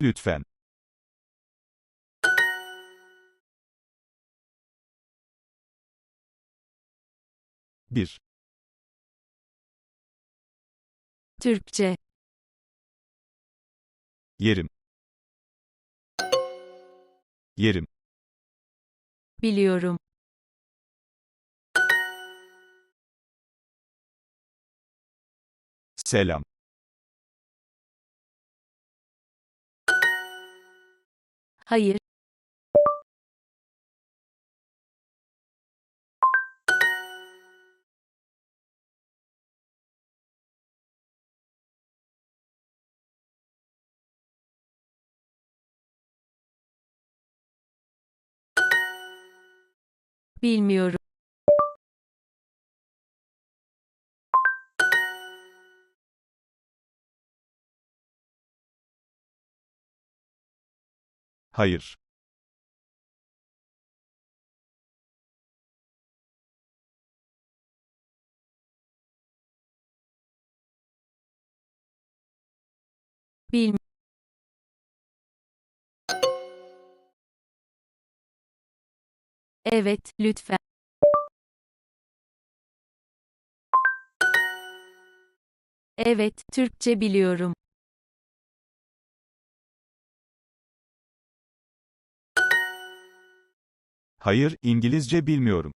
Lütfen. Bir. Türkçe, Yerim. Yerim. biliyorum, Selam. hayır, bilmiyorum, Hayır. bilmiyorum. Evet, lütfen. Evet, Türkçe biliyorum. Hayır, İngilizce bilmiyorum.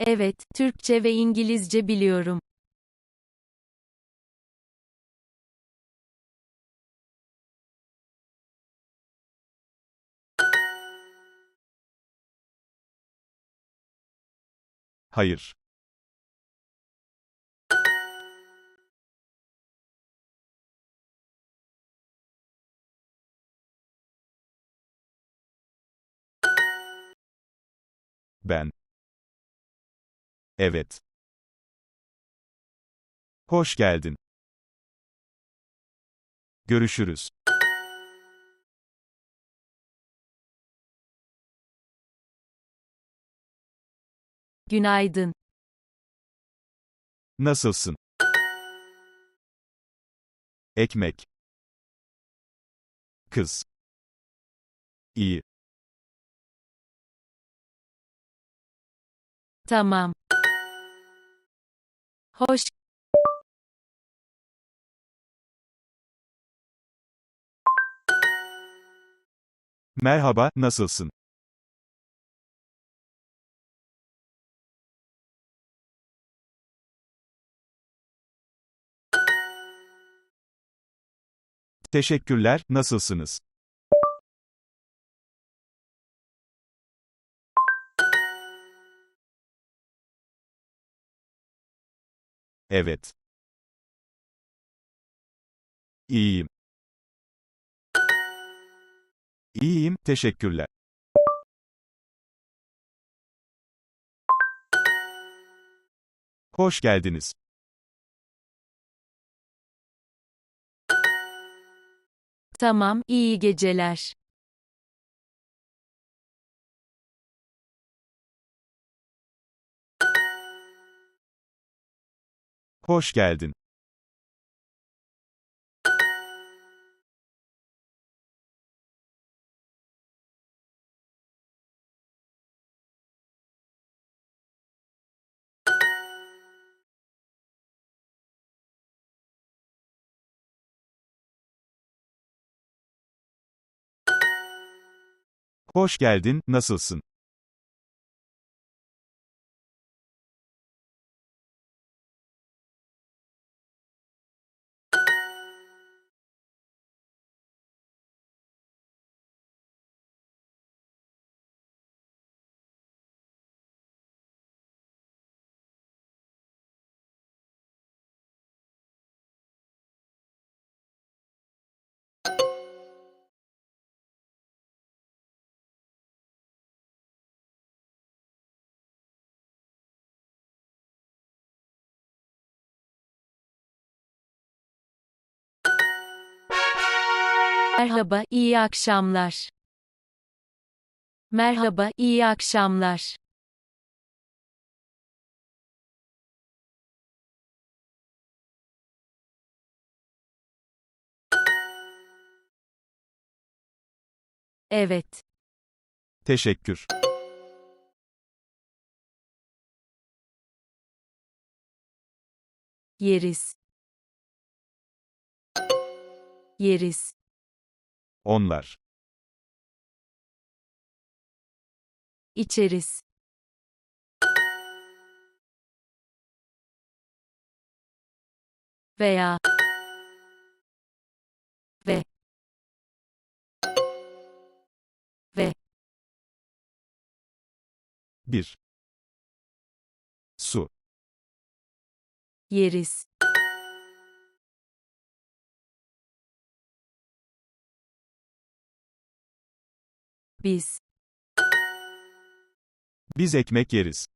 Evet, Türkçe ve İngilizce biliyorum. Hayır. Ben. Evet. Hoş geldin. Görüşürüz. Günaydın. Nasılsın? Ekmek. Kız. İyi. Tamam. Hoş. Merhaba, nasılsın? Teşekkürler, nasılsınız? Evet. İyiyim. İyiyim, teşekkürler. Hoş geldiniz. Tamam, iyi geceler. Hoş geldin. Hoş geldin, nasılsın? Merhaba, iyi akşamlar. Merhaba, iyi akşamlar. Evet. Teşekkür. Yeriz. Yeriz. Onlar. İçeriz. Veya. Ve. Ve. Bir. Su. Yeriz. Biz. Biz ekmek yeriz.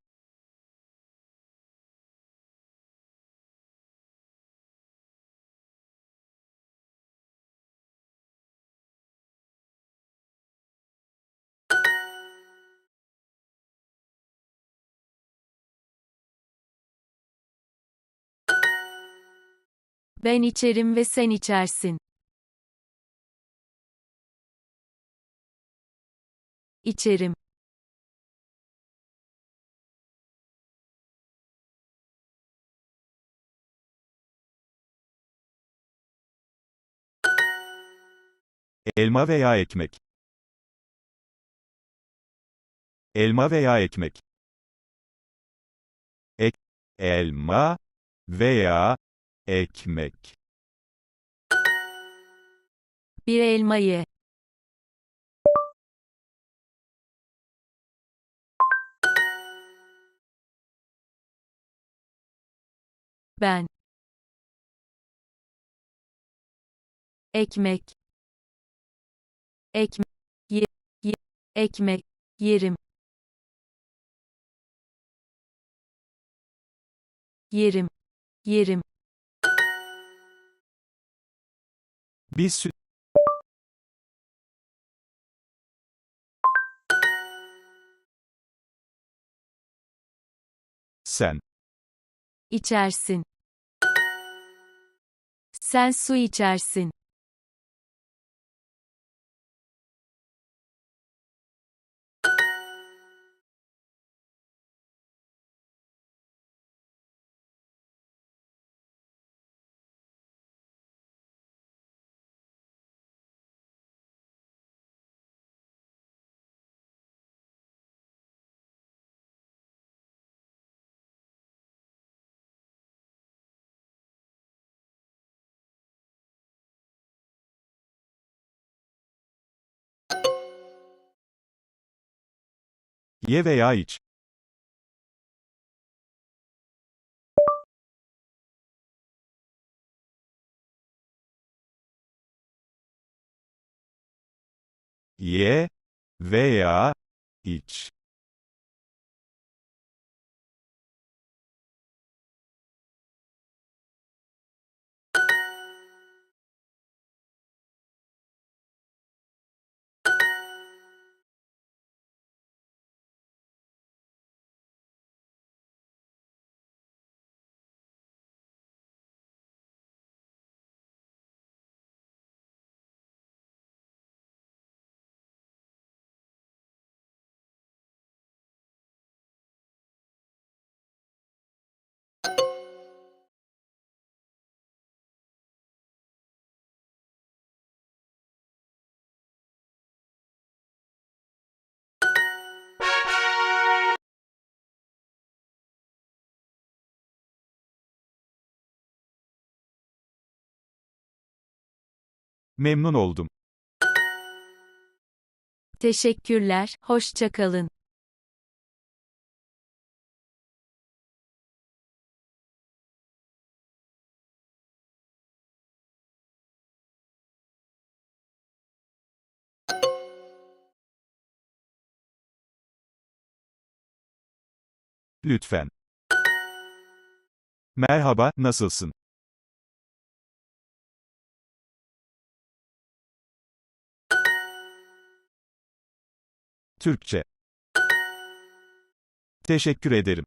Ben içerim ve sen içersin. İçerim. Elma veya ekmek. Elma veya ekmek. Elma veya ekmek. Bir elma ye. Ben. Ekmek. Ekmek. Ye. Ekmek. Yerim. Yerim. Yerim. Biz süt. Sen. İçersin. Sen su içersin. Ye veya iç. Ye veya iç. Memnun oldum. Teşekkürler, hoşça kalın. Lütfen. Merhaba, nasılsın? Türkçe. Teşekkür ederim.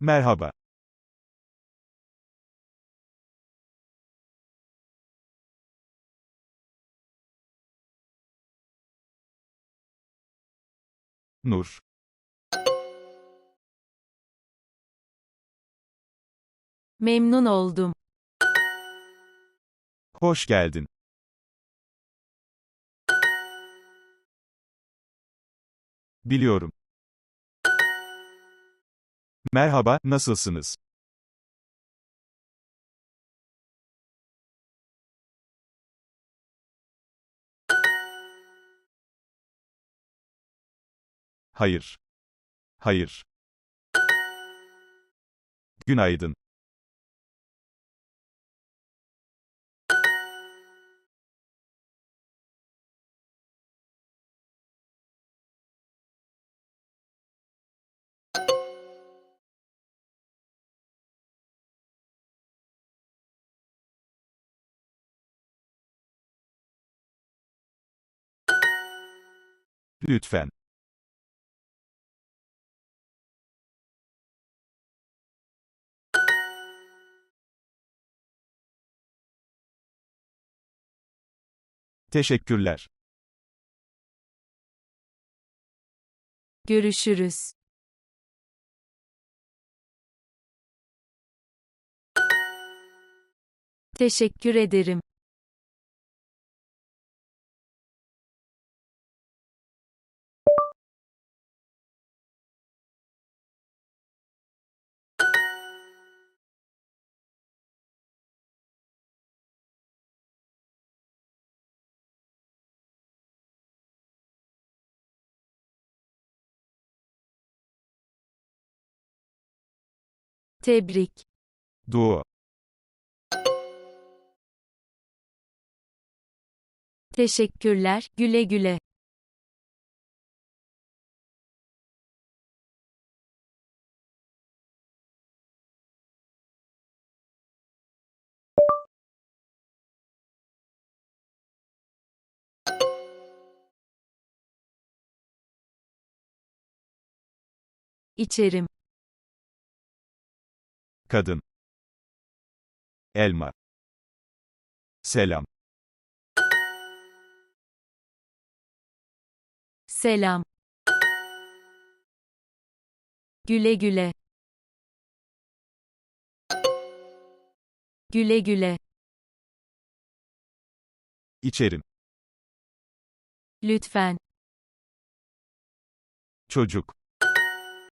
Merhaba. Nur. Memnun oldum. Hoş geldin. Biliyorum. Merhaba, nasılsınız? Hayır. Hayır. Günaydın. Lütfen. Teşekkürler. Görüşürüz. Teşekkür ederim. Tebrik. Duo. Teşekkürler, güle güle. İçerim. Kadın. Elma. Selam. Selam. Güle güle. Güle güle. İçerim. Lütfen. Çocuk.